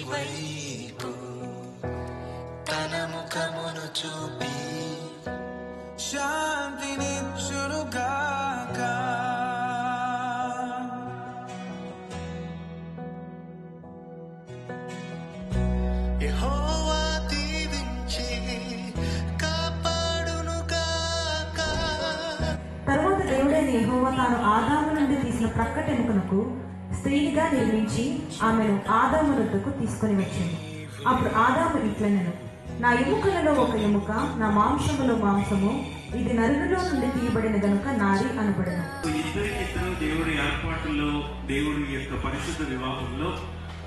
వైపు తన ముఖమును చూపి శాంతినిచ్చునుగాక. యెహోవా దీవించి కాపాడునుగాక. తరువాత దేవుడైన యెహోవా తాను ఆదాము నుండి తీసిన ప్రక్కటెముకనకు స్త్రీగా నిర్మించి ఆమెను ఆదాము వద్దకు తీసుకొని వచ్చింది. అప్పుడు ఆదాము ఇట్లనెను, నా ఎముకలలో ఒక ఎముక, నా మాంసములో మాంసము, ఇది నరునిలో నుండి తీయబడిన గనుక నారి అనబడను. ఇద్దరికిద్దరు దేవుడి ఏర్పాటులో, దేవుడి యొక్క పరిశుద్ధ వివాహంలో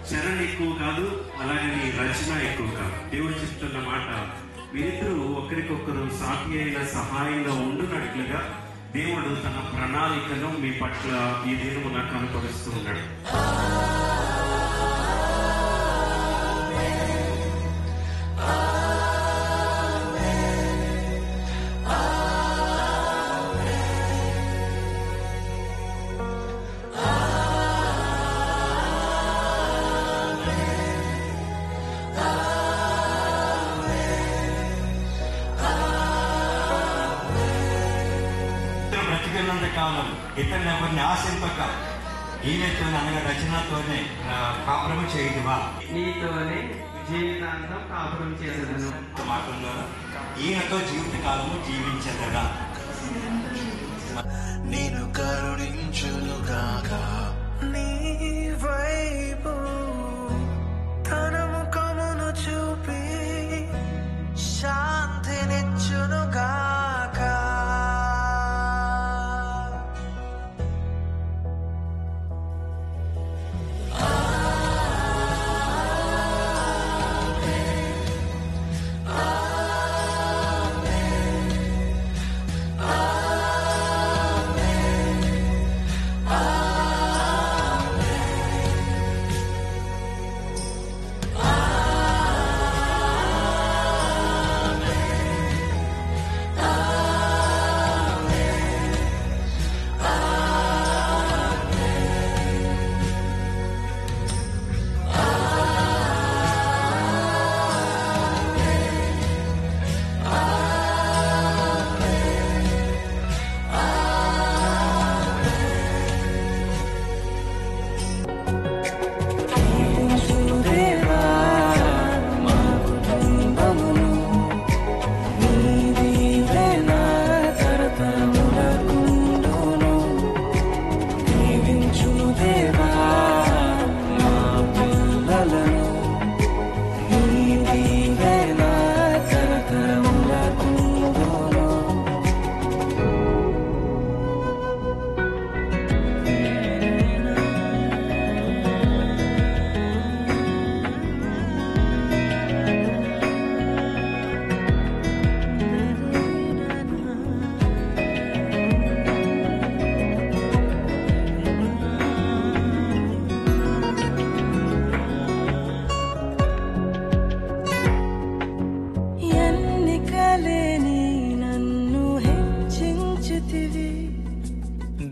చరణ ఎక్కువ కాదు, అలాగని రచన ఎక్కువ కాదు. దేవుడు చెప్తున్న మాట, వీరిద్దరూ ఒకరికొకరు సాటి అయిన సహాయంగా ఉండునట్లుగా దేవుడు తన ప్రణాళికను మీ పట్ల ఈ దినమున కనపరుస్తూ ఉన్నాడు. బ్రతికినంత కాలం ఇతరులు ఎవరిని ఆశింపక ఈయనతో అనగా రచనతోనే కాపురం చేయదువా, నీతోనే జీవితాంతం కాపురం చేసేదను. మాటల్లో ఈయనతో జీవితకాలము జీవించదగా నేను కరుణించునుగాక. నీ వైపు తన ముఖమును చూపి శాంతినిచ్చునుగాక.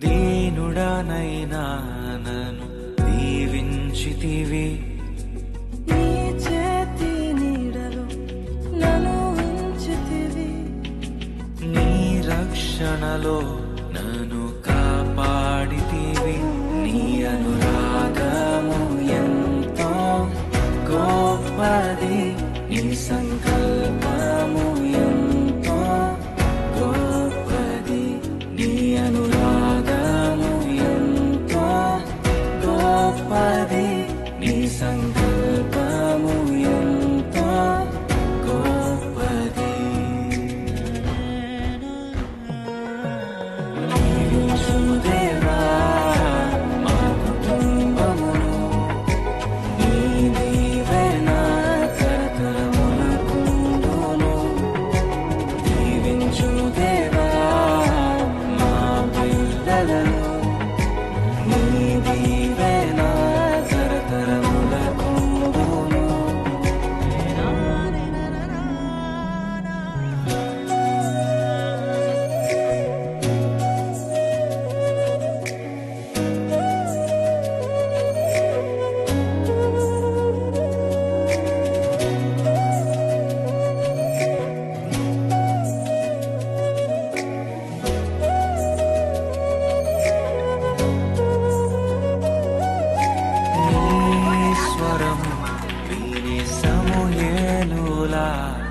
దీనుడనైనా నన్ను దీవించితివి. నీ చేతి నీడలో నన్ను ఉంచితివి. నీ రక్షణలో నన్ను కాపాడితివి. నీ అనురాగము ఎంతో గొప్పది, నీ సంకల్పము ఎంతో గొప్పది. నీ అనురాగము ఎంతో గొప్పది, నీ సంకల్పము ఎంతో గొప్పది. దేవా మా కుటుంబమును నీ దీవెన తరతరములకు లా